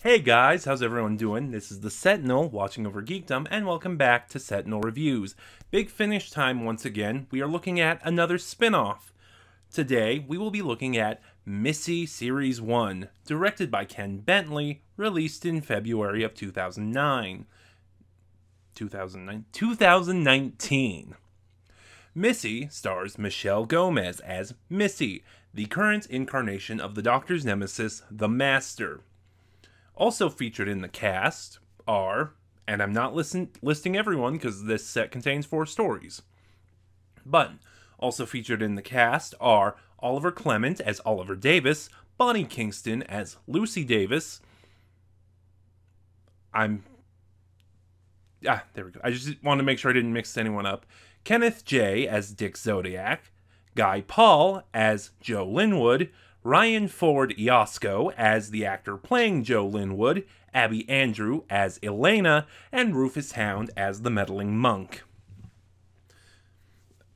Hey guys, how's everyone doing? This is the Sentinel, watching over Geekdom, and welcome back to Sentinel Reviews. Big finish time once again. We are looking at another spin-off. Today, we will be looking at Missy Series 1, directed by Ken Bentley, released in February of 2019. Missy stars Michelle Gomez as Missy, the current incarnation of the Doctor's nemesis, the Master. Also featured in the cast are, and I'm not listing everyone because this set contains 4 stories, but also featured in the cast are Oliver Clement as Oliver Davis, Bonnie Kingston as Lucy Davis. There we go. I just wanted to make sure I didn't mix anyone up. Kenneth J. as Dick Zodiac, Guy Paul as Joe Linwood, Ryan Ford Iosco as the actor playing Joe Linwood, Abby Andrew as Elena, and Rufus Hound as the meddling monk.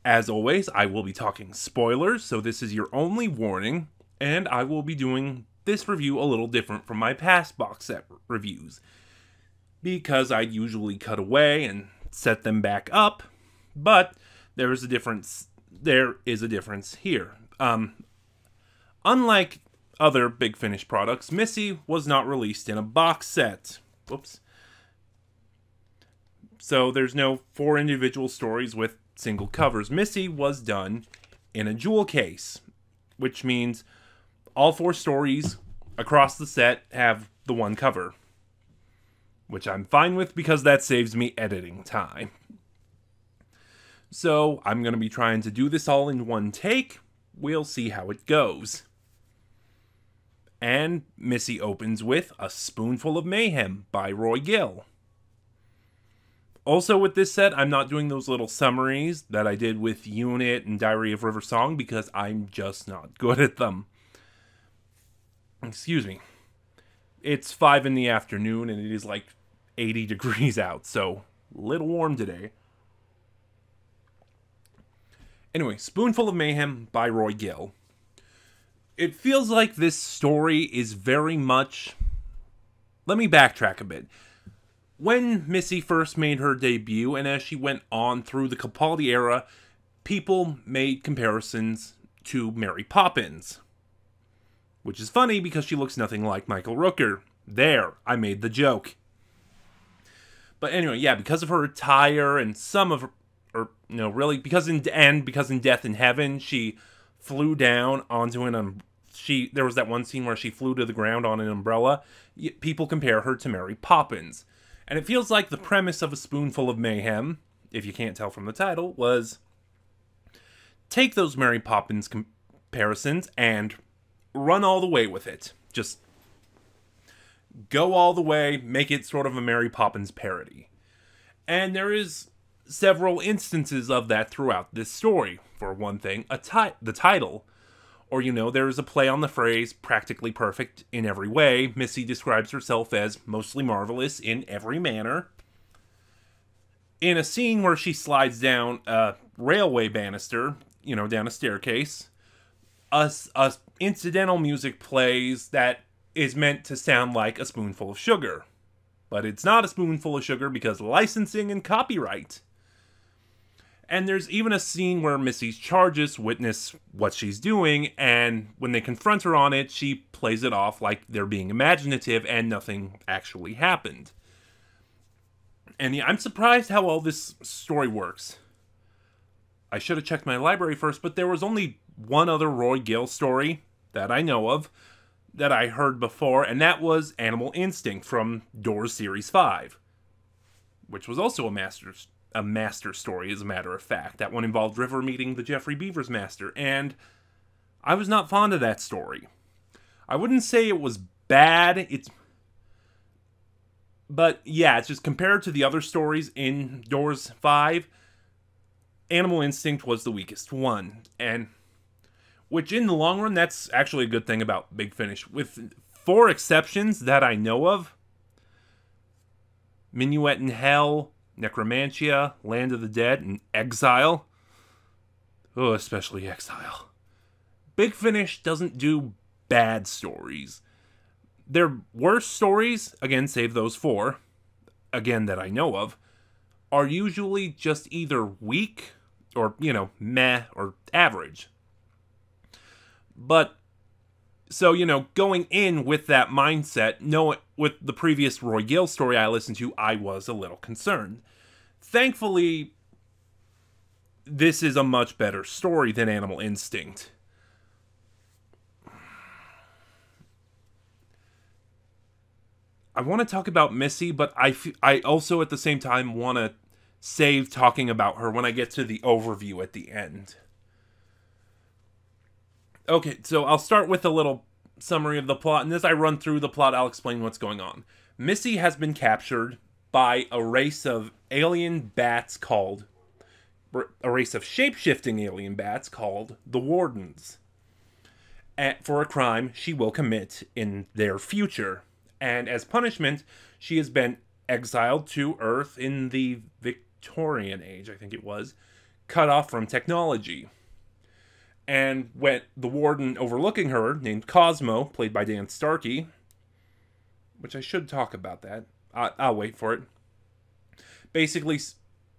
As always, I will be talking spoilers, so this is your only warning, and I will be doing this review a little different from my past box set reviews, because I usually cut away and set them back up, but there is a difference here. Unlike other Big Finish products, Missy was not released in a box set. Whoops. So there's no 4 individual stories with single covers. Missy was done in a jewel case, which means all 4 stories across the set have the one cover, which I'm fine with because that saves me editing time. So I'm going to be trying to do this all in one take. We'll see how it goes. And Missy opens with A Spoonful of Mayhem by Roy Gill. Also with this set, I'm not doing those little summaries that I did with Unit and Diary of River Song because I'm just not good at them. Excuse me. It's 5 in the afternoon and it is like 80 degrees out, so a little warm today. Anyway, Spoonful of Mayhem by Roy Gill. It feels like this story is very much... Let me backtrack a bit. When Missy first made her debut, and as she went on through the Capaldi era, people made comparisons to Mary Poppins. Which is funny because she looks nothing like Michael Rooker. There, I made the joke. But anyway, yeah, because of her attire and some of her... because in Death in Heaven, she flew down onto there was that one scene where she flew to the ground on an umbrella. People compare her to Mary Poppins. And it feels like the premise of A Spoonful of Mayhem, if you can't tell from the title, was take those Mary Poppins comparisons and run all the way with it. Just go all the way, make it sort of a Mary Poppins parody. And there is several instances of that throughout this story. For one thing, the title, or there is a play on the phrase practically perfect in every way. Missy describes herself as mostly marvelous in every manner. In a scene where she slides down a railway banister, down a staircase, a incidental music plays that is meant to sound like a spoonful of sugar. But it's not a spoonful of sugar because licensing and copyright. And there's even a scene where Missy's charges witness what she's doing, and when they confront her on it, she plays it off like they're being imaginative and nothing actually happened. And yeah, I'm surprised how well this story works. I should have checked my library first, but there was only one other Roy Gill story that I know of that I heard before, and that was Animal Instinct from Doors Series 5, which was also a master story, as a matter of fact. That one involved River meeting the Jeffrey Beavers master, and I was not fond of that story. I wouldn't say it was bad, but yeah, it's just compared to the other stories in Doors 5, Animal Instinct was the weakest one, and which in the long run, that's actually a good thing about Big Finish. With 4 exceptions that I know of, Minuet in Hell, Necromancia, Land of the Dead, and Exile. Oh, especially Exile. Big Finish doesn't do bad stories. Their worst stories, again, save those 4, again, that I know of, are usually just either weak or, meh or average. But, so, going in with that mindset, with the previous Roy Gill story I listened to, I was a little concerned. Thankfully, this is a much better story than Animal Instinct. I want to talk about Missy, but I also at the same time want to save talking about her when I get to the overview at the end. Okay, so I'll start with a little summary of the plot, and as I run through the plot, I'll explain what's going on. Missy has been captured by a race of alien bats called... a race of shape-shifting alien bats called the Wardens. For a crime she will commit in their future. And as punishment, she has been exiled to Earth in the Victorian Age, I think it was, cut off from technology. And when the warden overlooking her, named Cosmo, played by Dan Starkey, which I should talk about that. I'll wait for it. Basically,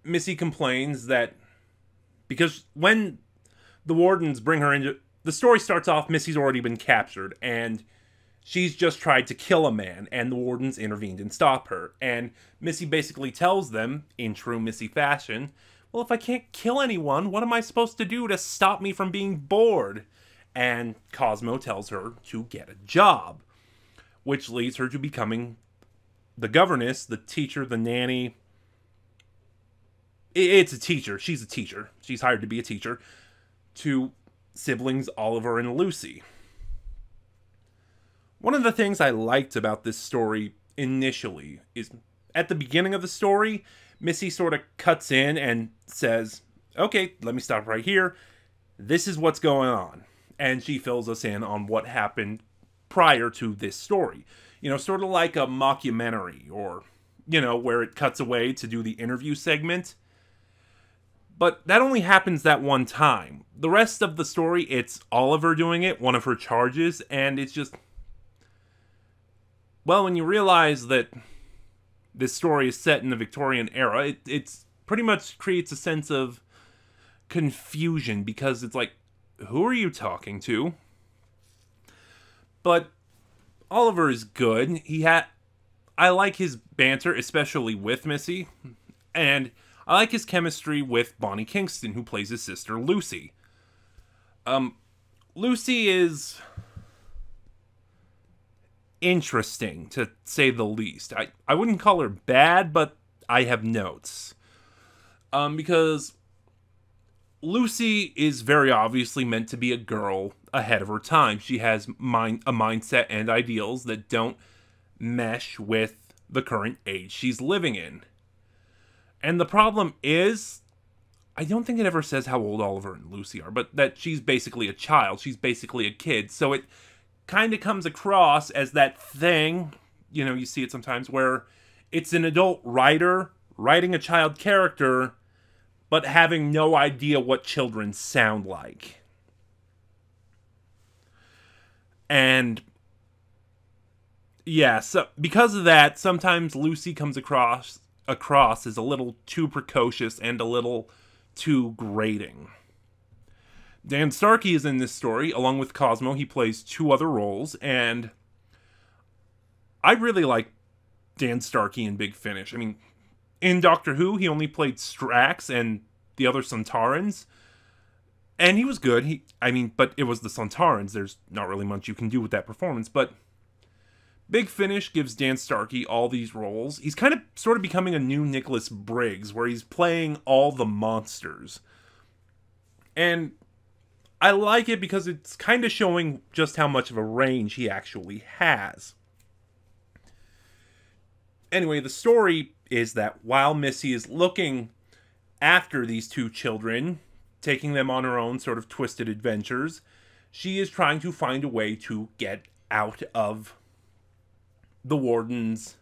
Missy complains that because when the wardens bring her into... The story starts off, Missy's already been captured, and she's just tried to kill a man, and the wardens intervened and stopped her. And Missy basically tells them, in true Missy fashion, well, if I can't kill anyone, what am I supposed to do to stop me from being bored? And Cosmo tells her to get a job, which leads her to becoming the governess, the teacher, the nanny. It's a teacher. She's a teacher. She's hired to be a teacher to siblings Oliver and Lucy. One of the things I liked about this story initially is at the beginning of the story, Missy sort of cuts in and says, okay, let me stop right here. This is what's going on. And she fills us in on what happened prior to this story. Sort of like a mockumentary or, where it cuts away to do the interview segment. But that only happens that one time. The rest of the story, it's Oliver doing it, one of her charges, and it's just... Well, when you realize that this story is set in the Victorian era, it's pretty much creates a sense of confusion, because it's like, who are you talking to? But Oliver is good. I like his banter, especially with Missy, and I like his chemistry with Bonnie Kingston, who plays his sister Lucy. Lucy is interesting, to say the least. I wouldn't call her bad, but I have notes. Because Lucy is very obviously meant to be a girl ahead of her time. She has a mindset and ideals that don't mesh with the current age she's living in. And the problem is, I don't think it ever says how old Oliver and Lucy are, but that she's basically a child. She's basically a kid. So it kind of comes across as that thing, you see it sometimes, where it's an adult writer writing a child character, but having no idea what children sound like. And yeah, so because of that, sometimes Lucy comes across as a little too precocious and a little too grating. Dan Starkey is in this story, along with Cosmo. He plays 2 other roles, and I really like Dan Starkey in Big Finish. I mean, in Doctor Who, he only played Strax and the other Sontarans, and he was good. But it was the Sontarans. There's not really much you can do with that performance, but Big Finish gives Dan Starkey all these roles. He's kind of sort of becoming a new Nicholas Briggs, where he's playing all the monsters. And I like it because it's kind of showing just how much of a range he actually has. Anyway, the story is that while Missy is looking after these 2 children, taking them on her own sort of twisted adventures, she is trying to find a way to get out of the warden's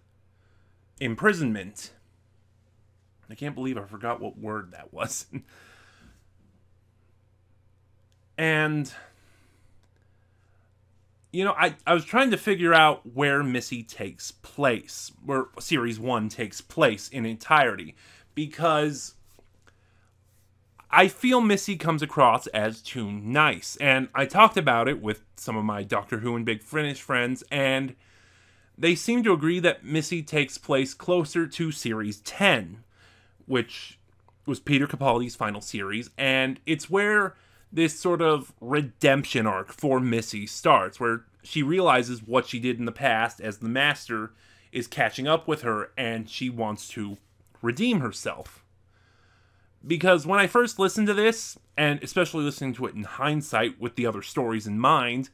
imprisonment. I can't believe I forgot what word that was. And I was trying to figure out where Missy takes place, where Series 1 takes place in entirety, because I feel Missy comes across as too nice, and I talked about it with some of my Doctor Who and Big Finish friends, and they seem to agree that Missy takes place closer to Series 10, which was Peter Capaldi's final series, and it's where this sort of redemption arc for Missy starts, where she realizes what she did in the past as the Master is catching up with her, and she wants to redeem herself. Because when I first listened to this, and especially listening to it in hindsight with the other stories in mind,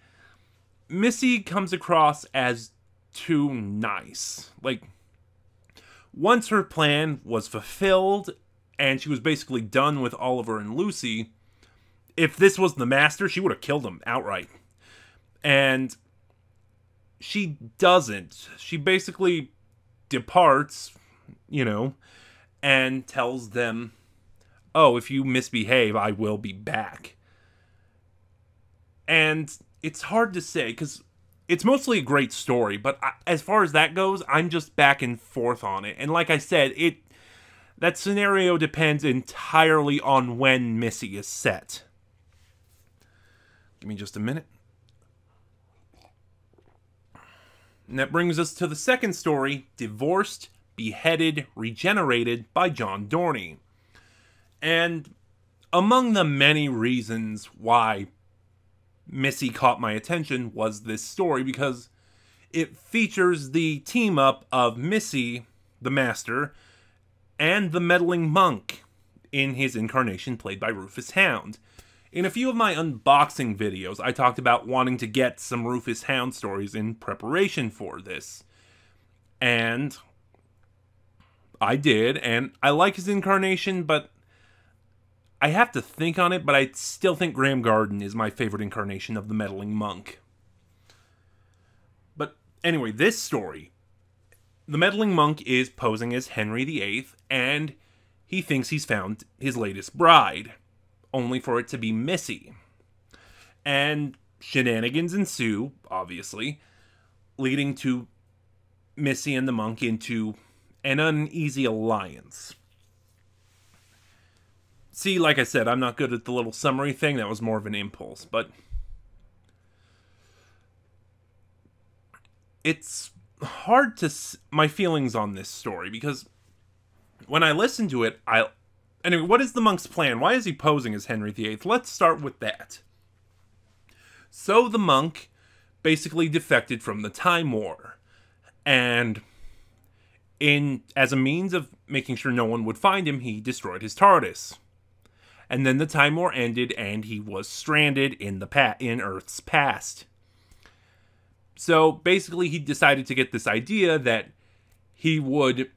Missy comes across as too nice. Like, once her plan was fulfilled, and she was basically done with Oliver and Lucy, if this was the Master, she would have killed him outright. And she doesn't. She basically departs, and tells them, oh, if you misbehave, I will be back. And it's hard to say, because it's mostly a great story, but as far as that goes, I'm just back and forth on it. And like I said, that scenario depends entirely on when Missy is set. Give me just a minute. And that brings us to the second story, Divorced, Beheaded, Regenerated by John Dorney. And among the many reasons why Missy caught my attention was this story, because it features the team-up of Missy, the Master, and the meddling monk in his incarnation played by Rufus Hound. In a few of my unboxing videos, I talked about wanting to get some Rufus Hound stories in preparation for this. And I did, and I like his incarnation, but I have to think on it, but I still think Graham Garden is my favorite incarnation of the meddling monk. But anyway, this story, the meddling monk is posing as Henry VIII, and he thinks he's found his latest bride, only for it to be Missy. And shenanigans ensue, obviously, leading to Missy and the monk into an uneasy alliance. See, like I said, I'm not good at the little summary thing. That was more of an impulse, but it's hard to my feelings on this story, because when I listen to it, anyway, what is the monk's plan? Why is he posing as Henry VIII? Let's start with that. So the monk basically defected from the Time War, and as a means of making sure no one would find him, he destroyed his TARDIS. And then the Time War ended, and he was stranded in Earth's past. So basically, he decided to get this idea that he would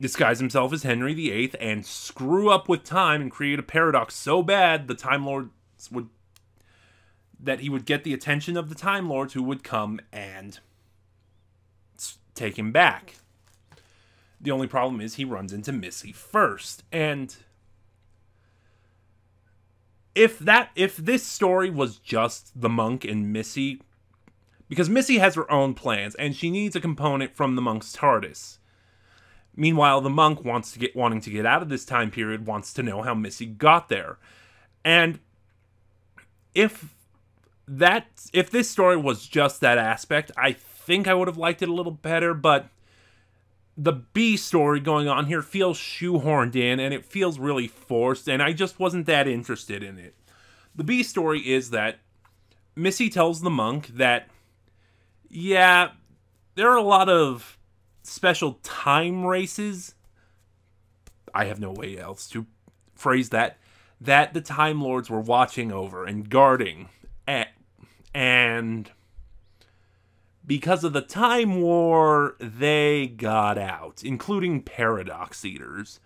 disguise himself as Henry VIII and screw up with time and create a paradox so bad the Time Lords that he would get the attention of the Time Lords, who would come and take him back. The only problem is he runs into Missy first, and if this story was just the monk and Missy, because Missy has her own plans and she needs a component from the monk's TARDIS. Meanwhile, the monk wanting to get out of this time period wants to know how Missy got there. And if this story was just that aspect, I think I would have liked it a little better, but the B story going on here feels shoehorned in, and it feels really forced, and I just wasn't that interested in it. The B story is that Missy tells the monk that, yeah, there are a lot of special time races, I have no way else to phrase that the Time Lords were watching over and guarding, and because of the Time War, they got out, including Paradox Eaters,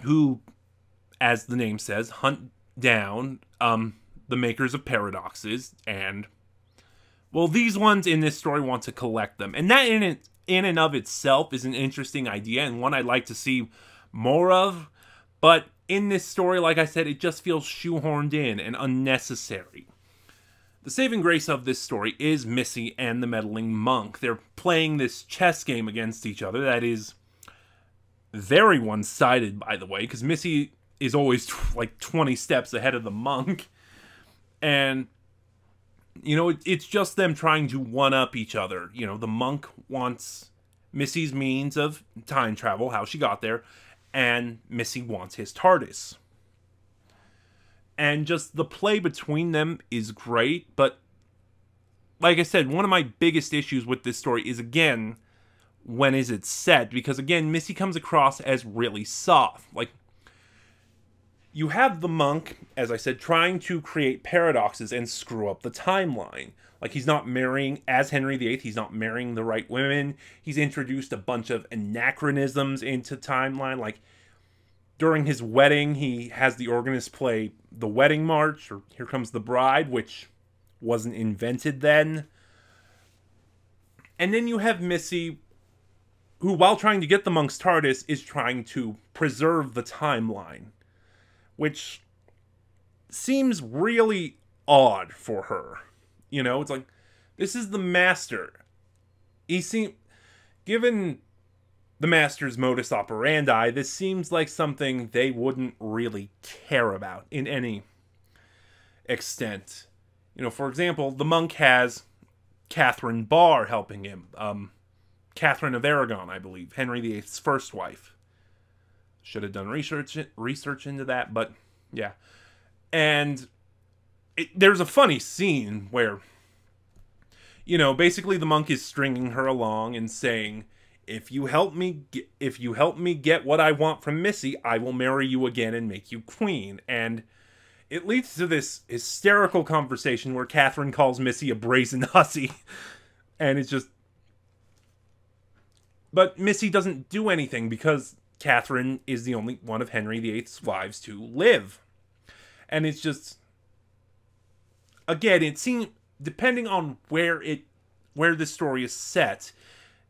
who, as the name says, hunt down the makers of paradoxes, and, well, these ones in this story want to collect them. And that in and of itself is an interesting idea, and one I'd like to see more of, but in this story, like I said, it just feels shoehorned in and unnecessary. The saving grace of this story is Missy and the meddling monk. They're playing this chess game against each other that is very one-sided, by the way, because Missy is always like 20 steps ahead of the monk. And, you know, it's just them trying to one-up each other. You know, the monk wants Missy's means of time travel, how she got there, and Missy wants his TARDIS. And just the play between them is great, but like I said, one of my biggest issues with this story is, again, when is it set? Because, again, Missy comes across as really soft. Like, you have the monk, as I said, trying to create paradoxes and screw up the timeline. Like, he's not marrying, as Henry VIII, he's not marrying the right women. He's introduced a bunch of anachronisms into timeline. Like, during his wedding, he has the organist play the wedding march, or Here Comes the Bride, which wasn't invented then. And then you have Missy, who, while trying to get the monk's TARDIS, is trying to preserve the timeline, which seems really odd for her. You know, it's like, this is the master. Given the master's modus operandi, this seems like something they wouldn't really care about in any extent. You know, for example, the monk has Catherine Barr helping him. Catherine of Aragon, I believe. Henry VIII's first wife. Should have done research into that, but yeah. And there's a funny scene where, you know, basically the monk is stringing her along and saying, if you help me get what I want from Missy, I will marry you again and make you queen. And it leads to this hysterical conversation where Catherine calls Missy a brazen hussy. And it's just... But Missy doesn't do anything because Catherine is the only one of Henry VIII's wives to live. And it's just... Again, it seems... Depending on where this story is set,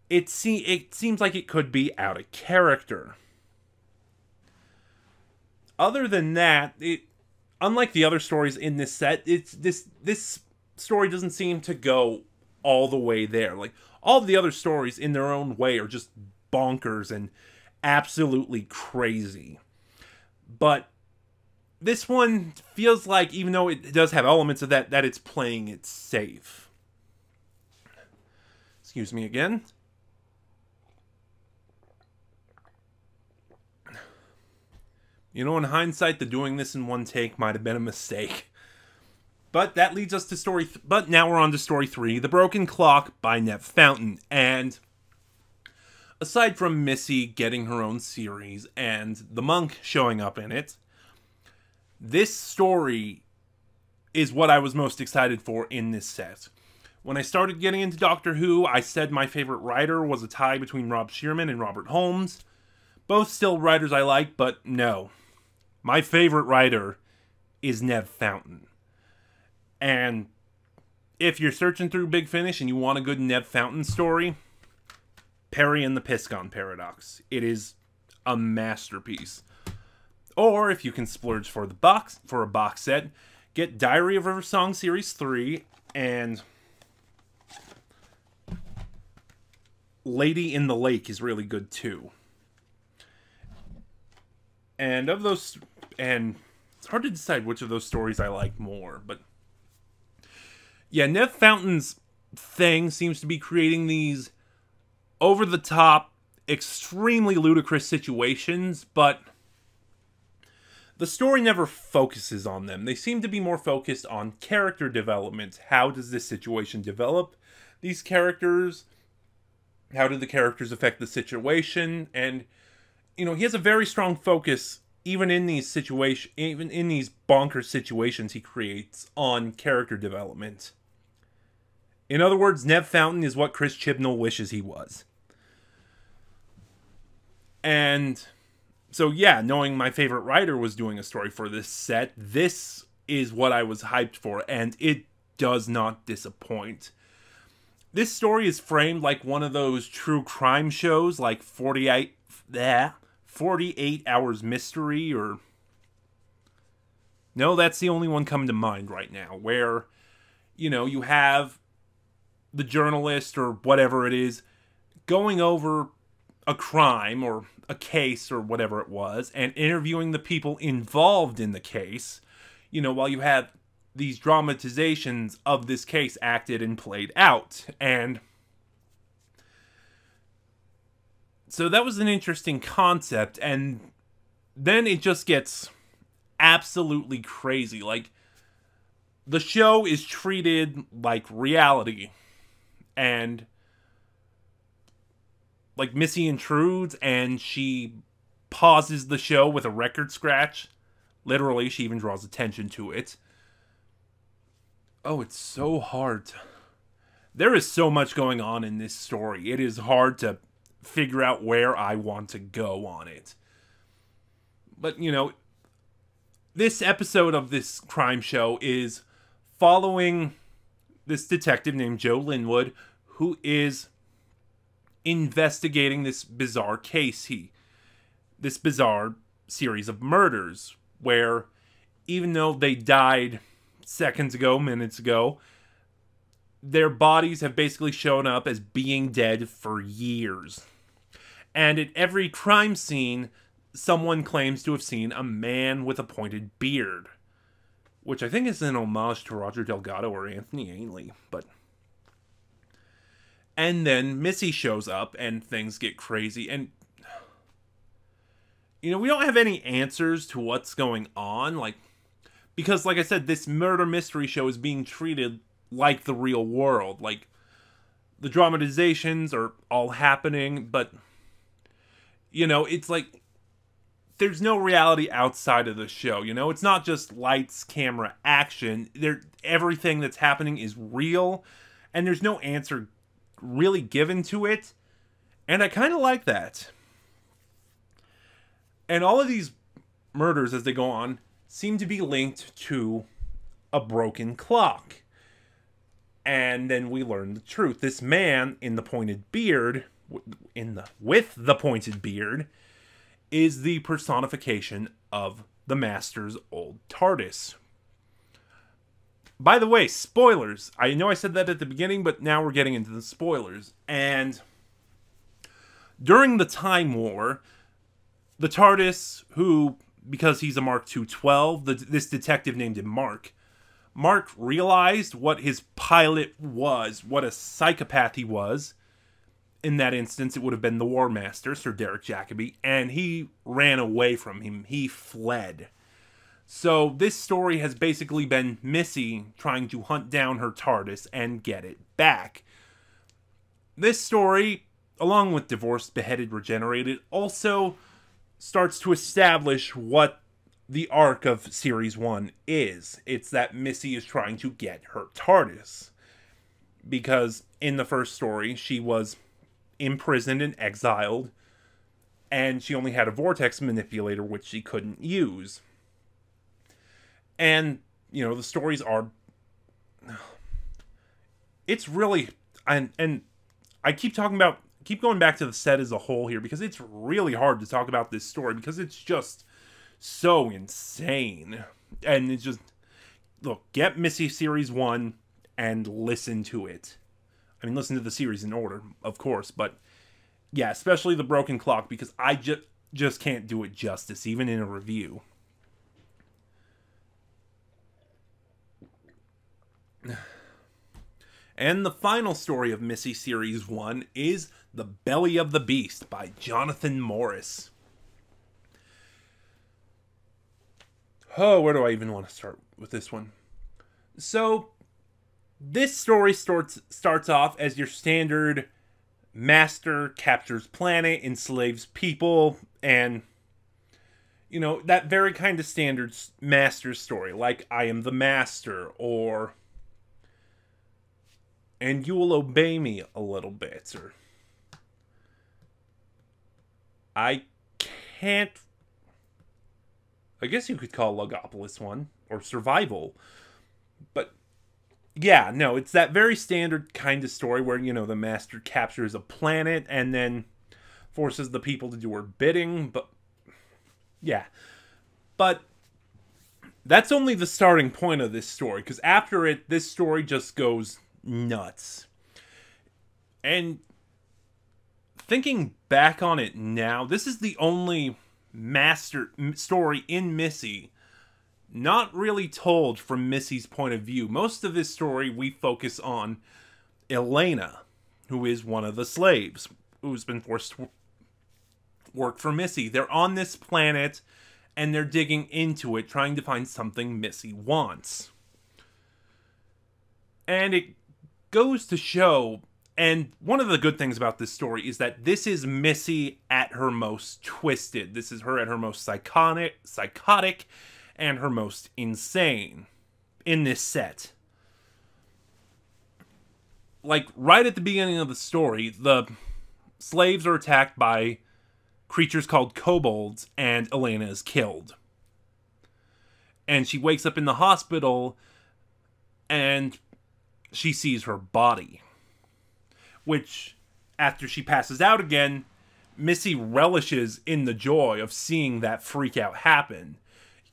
it seems like it could be out of character. Other than that, unlike the other stories in this set, this story doesn't seem to go all the way there. Like, all of the other stories in their own way are just bonkers and absolutely crazy. But this one feels like, even though it does have elements of that it's playing it safe. Excuse me again. You know, in hindsight, the doing this in one take might have been a mistake. But that leads us to but now we're on to story 3, The Broken Clock by Neve Fountain. And aside from Missy getting her own series and the monk showing up in it, this story is what I was most excited for in this set. When I started getting into Doctor Who, I said my favorite writer was a tie between Rob Shearman and Robert Holmes. Both still writers I like, but no. My favorite writer is Neve Fountain. And if you're searching through Big Finish and you want a good Neve Fountain story, Perry and the Piscon Paradox. It is a masterpiece. Or if you can splurge for a box set, get Diary of River Song Series 3 and Lady in the Lake is really good too. And it's hard to decide which of those stories I like more, but yeah, Neve Fountain's thing seems to be creating these over-the-top, extremely ludicrous situations, but the story never focuses on them. They seem to be more focused on character development. How does this situation develop these characters? How do the characters affect the situation? And, you know, he has a very strong focus, even in these bonkers situations he creates, on character development. In other words, Neve Fountain is what Chris Chibnall wishes he was. And so, yeah, knowing my favorite writer was doing a story for this set, this is what I was hyped for, and it does not disappoint. This story is framed like one of those true crime shows, like 48 Hours Mystery, or... No, that's the only one coming to mind right now, where you have the journalist or whatever it is going over a crime or a case or whatever it was and interviewing the people involved in the case, while you have these dramatizations of this case acted and played out. And so that was an interesting concept, and then it just gets absolutely crazy. Like, the show is treated like reality, and like Missy intrudes and she pauses the show with a record scratch. Literally, she even draws attention to it. Oh, it's so hard. There is so much going on in this story. It is hard to figure out where I want to go on it. But, this episode of this crime show is following this detective named Joe Linwood, who is investigating this bizarre case, this bizarre series of murders, where even though they died seconds ago, minutes ago, their bodies have basically shown up as being dead for years. And at every crime scene, someone claims to have seen a man with a pointed beard, which I think is an homage to Roger Delgado or Anthony Ainley, but... And then Missy shows up and things get crazy. And, we don't have any answers to what's going on. Because, like I said, this murder mystery show is being treated like the real world. Like, the dramatizations are all happening, but, it's like, there's no reality outside of the show, It's not just lights, camera, action. Everything that's happening is real, and there's no answer really given to it, and I kind of like that. And all of these murders as they go on seem to be linked to a broken clock. And then we learn the truth. This man in the pointed beard, with the pointed beard, is the personification of the Master's old TARDIS. By the way, spoilers. I know I said that at the beginning, but now we're getting into the spoilers. And during the Time War, the TARDIS, who, because he's a Mark II 12, this detective named him Mark realized what his pilot was, what a psychopath he was. In that instance, it would have been the War Master, Sir Derek Jacobi, and he ran away from him. He fled. So this story has basically been Missy trying to hunt down her TARDIS and get it back. This story, along with Divorced, Beheaded, Regenerated, also starts to establish what the arc of Series 1 is. It's that Missy is trying to get her TARDIS. Because in the first story, she was imprisoned and exiled, and she only had a vortex manipulator which she couldn't use. And, the stories are... It's really... And I keep going back to the set as a whole here, because it's really hard to talk about this story, because it's just so insane. And it's just... Look, get Missy Series 1 and listen to it. I mean, listen to the series in order, of course, but... Yeah, especially the broken clock, because I just can't do it justice, even in a review. And the final story of Missy Series 1 is The Belly of the Beast by Jonathan Morris. Oh, where do I even want to start with this one? So, this story starts off as your standard master captures planet, enslaves people, and, that very kind of standard master story, like I Am the Master, or And You Will Obey Me a Little Bit, or I guess you could call Logopolis one, or Survival, but yeah, no, it's that very standard kind of story where, the master captures a planet and then forces the people to do her bidding, but yeah. But that's only the starting point of this story, because after it, this story just goes nuts. And thinking back on it now, this is the only master story in Missy not really told from Missy's point of view. Most of this story we focus on Elena, who is one of the slaves who's been forced to work for Missy. They're on this planet and they're digging into it, trying to find something Missy wants. And it goes to show, and one of the good things about this story is that this is Missy at her most twisted. This is her at her most psychotic and her most insane in this set. Like, right at the beginning of the story, the slaves are attacked by creatures called kobolds, and Elena is killed. And she wakes up in the hospital, and she sees her body. Which, after she passes out again, Missy relishes in the joy of seeing that freak out happen,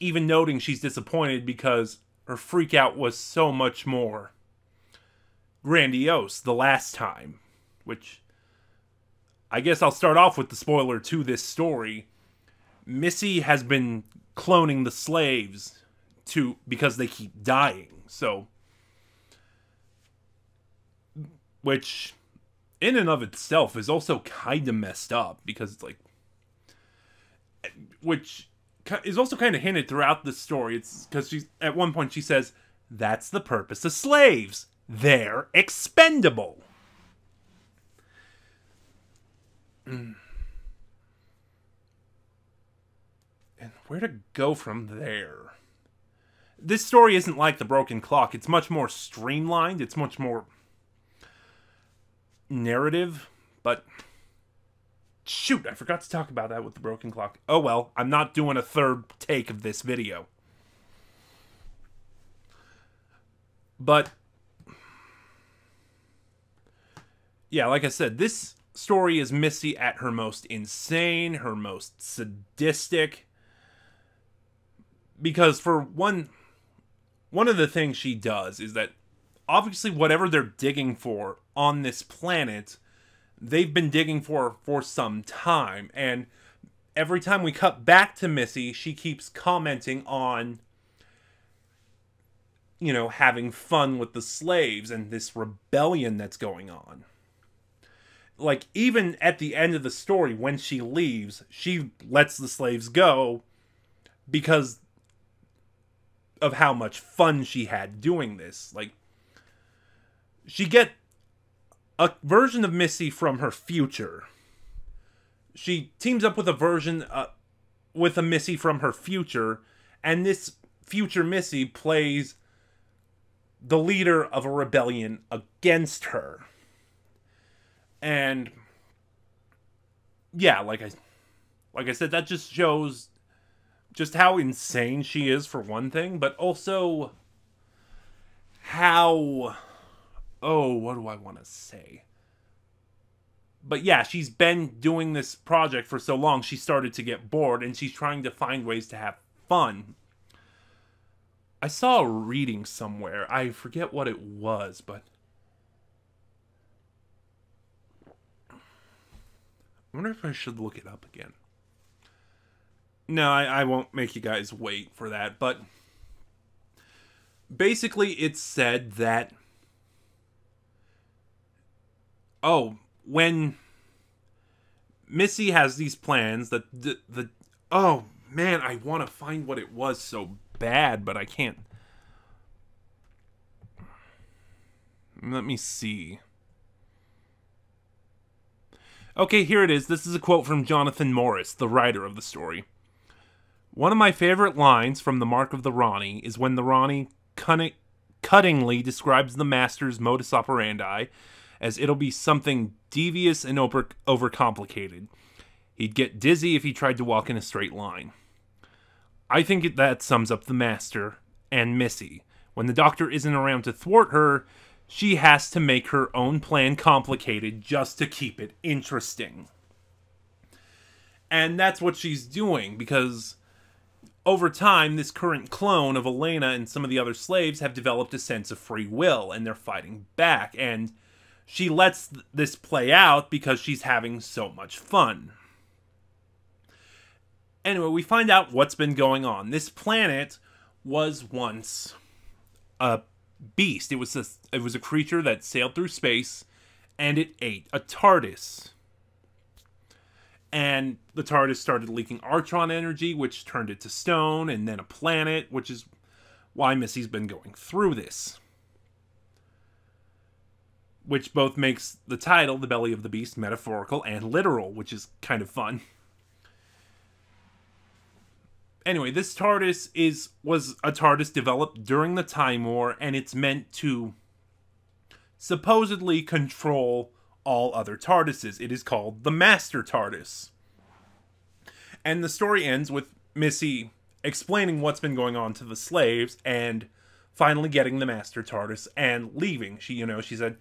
even noting she's disappointed because her freak out was so much more grandiose the last time. Which, I guess I'll start off with the spoiler to this story. Missy has been cloning the slaves because they keep dying. So, which in and of itself is also kind of messed up, because it's like, which is also kind of hinted throughout the story. It's because she's, at one point she says, that's the purpose of slaves. They're expendable. And where to go from there? This story isn't like The Broken Clock. It's much more streamlined. It's much more narrative. But shoot, I forgot to talk about that with The Broken Clock. Oh well, I'm not doing a third take of this video. But yeah, like I said, this story is Missy at her most insane, her most sadistic. Because for one of the things she does is that, obviously whatever they're digging for on this planet, they've been digging for some time. And every time we cut back to Missy, she keeps commenting on, you know, having fun with the slaves and this rebellion that's going on. Like, even at the end of the story, when she leaves, she lets the slaves go because of how much fun she had doing this. Like, she get a version of Missy from her future. She teams up with a version, with a Missy from her future, and this future Missy plays the leader of a rebellion against her. And yeah, like I said, that just shows just how insane she is, for one thing, but also how, oh, what do I want to say? But yeah, she's been doing this project for so long, she started to get bored, and she's trying to find ways to have fun. I saw a reading somewhere, I forget what it was, but I wonder if I should look it up again. No, I won't make you guys wait for that, but basically it said that, oh, when Missy has these plans that oh man, I want to find what it was so bad, but I can't. Let me see. Okay, here it is. This is a quote from Jonathan Morris, the writer of the story. One of my favorite lines from The Mark of the Rani is when the Rani cuttingly describes the Master's modus operandi as it'll be something devious and overcomplicated. He'd get dizzy if he tried to walk in a straight line. I think that sums up the Master and Missy. When the Doctor isn't around to thwart her, she has to make her own plan complicated just to keep it interesting. And that's what she's doing, because over time, this current clone of Elena and some of the other slaves have developed a sense of free will, and they're fighting back, and she lets this play out because she's having so much fun. Anyway, we find out what's been going on. This planet was once a beast. It was a creature that sailed through space, and it ate a TARDIS. And the TARDIS started leaking Artron energy, which turned it to stone, and then a planet, which is why Missy's been going through this. Which both makes the title, The Belly of the Beast, metaphorical and literal, which is kind of fun. Anyway, this TARDIS was a TARDIS developed during the Time War, and it's meant to supposedly control all other TARDISes. It is called the Master TARDIS. And the story ends with Missy explaining what's been going on to the slaves and finally getting the Master TARDIS and leaving. She said,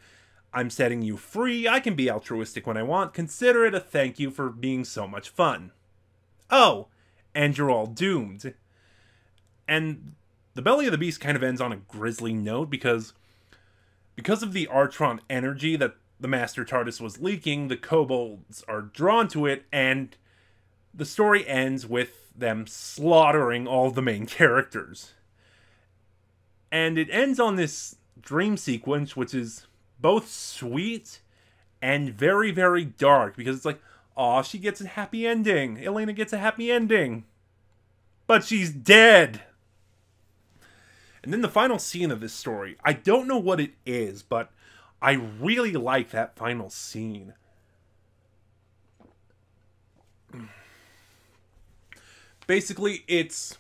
"I'm setting you free. I can be altruistic when I want. Consider it a thank you for being so much fun. Oh, and you're all doomed." And The Belly of the Beast kind of ends on a grisly note because of the Artron energy that the Master TARDIS was leaking, the kobolds are drawn to it, and the story ends with them slaughtering all the main characters. And it ends on this dream sequence, which is both sweet and very, very dark, because it's like, aw, she gets a happy ending. Elena gets a happy ending. But she's dead. And then the final scene of this story, I don't know what it is, but I really like that final scene. Basically, it's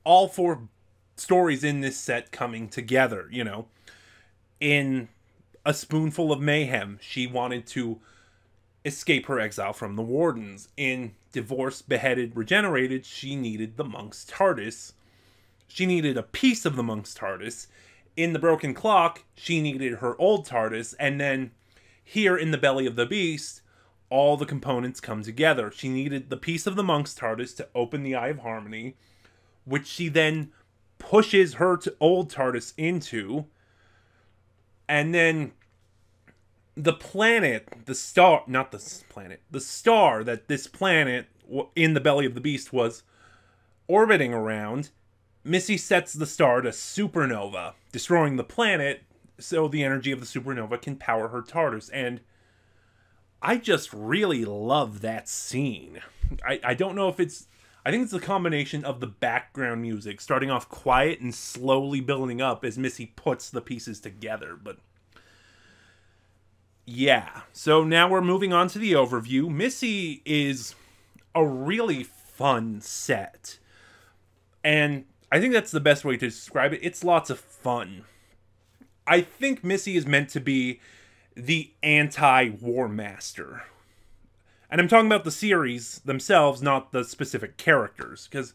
all four stories in this set coming together, In A Spoonful of Mayhem, she wanted to escape her exile from the Wardens. In Divorced, Beheaded, Regenerated, she needed the monk's TARDIS. She needed a piece of the monk's TARDIS. In The Broken Clock, she needed her old TARDIS. And then here in The Belly of the Beast, all the components come together. She needed the piece of the monk's TARDIS to open the Eye of Harmony, which she then pushes her old TARDIS into. And then the planet, the star that this planet in The Belly of the Beast was orbiting around, Missy sets the star to supernova, destroying the planet so the energy of the supernova can power her TARDIS. And I just really love that scene. I don't know if I think it's a combination of the background music, starting off quiet and slowly building up as Missy puts the pieces together, but yeah. So now we're moving on to the overview. Missy is a really fun set. And I think that's the best way to describe it. It's lots of fun. I think Missy is meant to be the anti-War Master. And I'm talking about the series themselves, not the specific characters. Because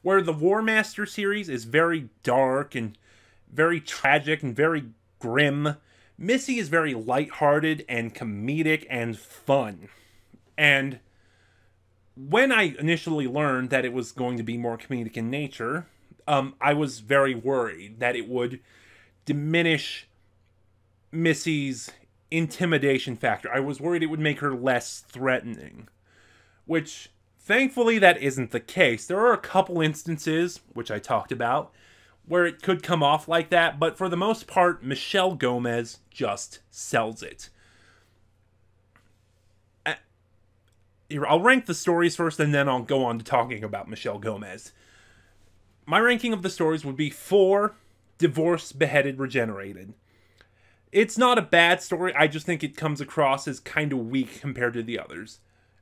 where the War Master series is very dark and very tragic and very grim, Missy is very lighthearted and comedic and fun. And when I initially learned that it was going to be more comedic in nature, I was very worried that it would diminish Missy's intimidation factor. I was worried it would make her less threatening, which thankfully that isn't the case. There are a couple instances, which I talked about, where it could come off like that, but for the most part, Michelle Gomez just sells it. Here, I'll rank the stories first, and then I'll go on to talking about Michelle Gomez. My ranking of the stories would be 4, Divorced, Beheaded, Regenerated. It's not a bad story, I just think it comes across as kind of weak compared to the others.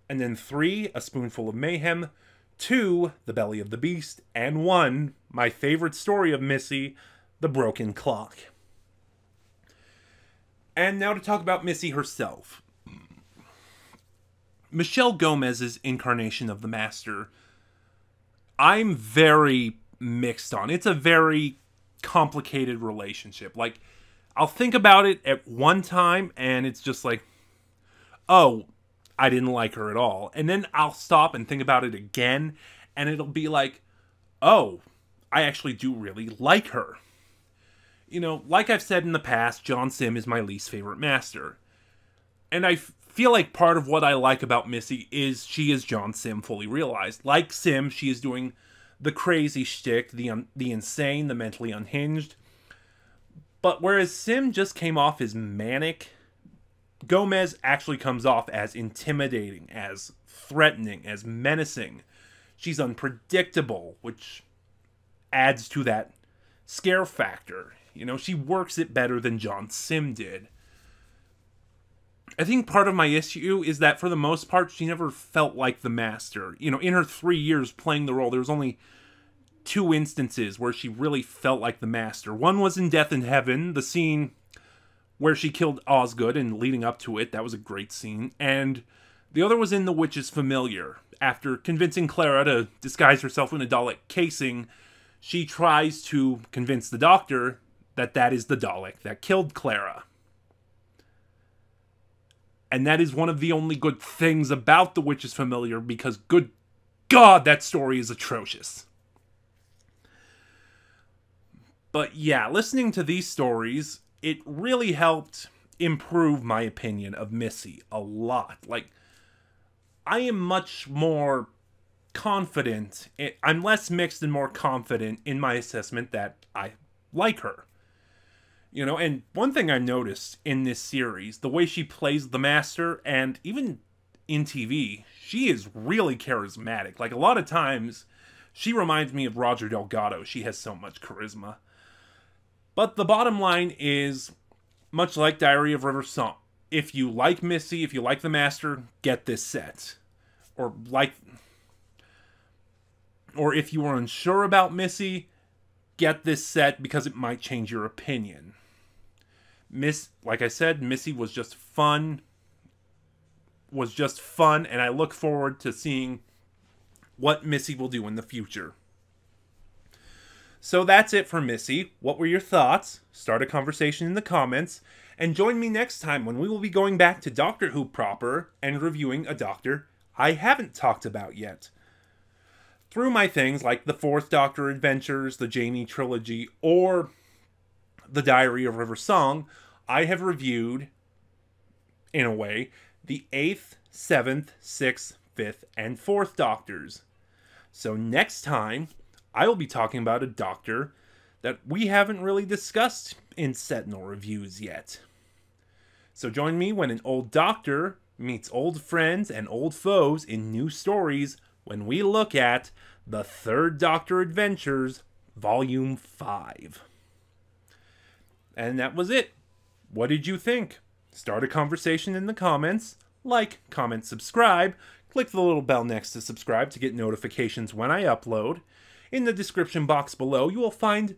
And then 3, A Spoonful of Mayhem. 2, The Belly of the Beast. And 1, my favorite story of Missy, The Broken Clock. And now to talk about Missy herself. Michelle Gomez's incarnation of the Master, I'm very mixed on. It's a very complicated relationship. Like, I'll think about it at one time, and it's just like, oh, I didn't like her at all. And then I'll stop and think about it again, and it'll be like, oh, I actually do really like her. You know, like I've said in the past, John Sim is my least favorite master. And I feel like part of what I like about Missy is she is John Sim fully realized. Like Sim, she is doing the crazy shtick, the insane, the mentally unhinged. But whereas Sim just came off as manic, Gomez actually comes off as intimidating, as threatening, as menacing. She's unpredictable, which adds to that scare factor. You know, she works it better than John Sim did. I think part of my issue is that for the most part, she never felt like the master. You know, in her 3 years playing the role, there was only 2 instances where she really felt like the master. One was in Death in Heaven, the scene where she killed Osgood, and leading up to it, that was a great scene. And the other was in The Witch's Familiar. After convincing Clara to disguise herself in a Dalek casing, she tries to convince the Doctor that that is the Dalek that killed Clara. And that is one of the only good things about The Witch's Familiar, because good God, that story is atrocious. But yeah, listening to these stories, it really helped improve my opinion of Missy a lot. Like, I am much more confident. I'm less mixed and more confident in my assessment that I like her. You know, and one thing I noticed in this series, the way she plays the Master, and even in TV, she is really charismatic. Like, a lot of times, she reminds me of Roger Delgado. She has so much charisma. But the bottom line is, much like Diary of River Song, if you like Missy, if you like the Master, get this set. Or if you are unsure about Missy, get this set because it might change your opinion. Like I said, Missy was just fun. And I look forward to seeing what Missy will do in the future. So that's it for Missy. What were your thoughts? Start a conversation in the comments. And join me next time when we will be going back to Doctor Who proper and reviewing a Doctor I haven't talked about yet. Through my things like the 4th Doctor Adventures, the Janey Trilogy, or the Diary of River Song, I have reviewed, in a way, the 8th, 7th, 6th, 5th, and 4th Doctors. So next time, I will be talking about a Doctor that we haven't really discussed in Sentinel Reviews yet. So join me when an old Doctor meets old friends and old foes in new stories when we look at the 3rd Doctor Adventures, Volume 5. And that was it. What did you think? Start a conversation in the comments. Like, comment, subscribe. Click the little bell next to subscribe to get notifications when I upload. In the description box below, you will find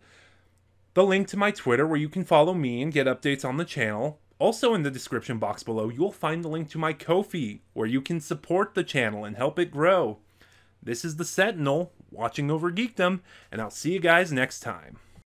the link to my Twitter where you can follow me and get updates on the channel. Also in the description box below, you will find the link to my Ko-fi, where you can support the channel and help it grow. This is the Sentinel, watching over geekdom, and I'll see you guys next time.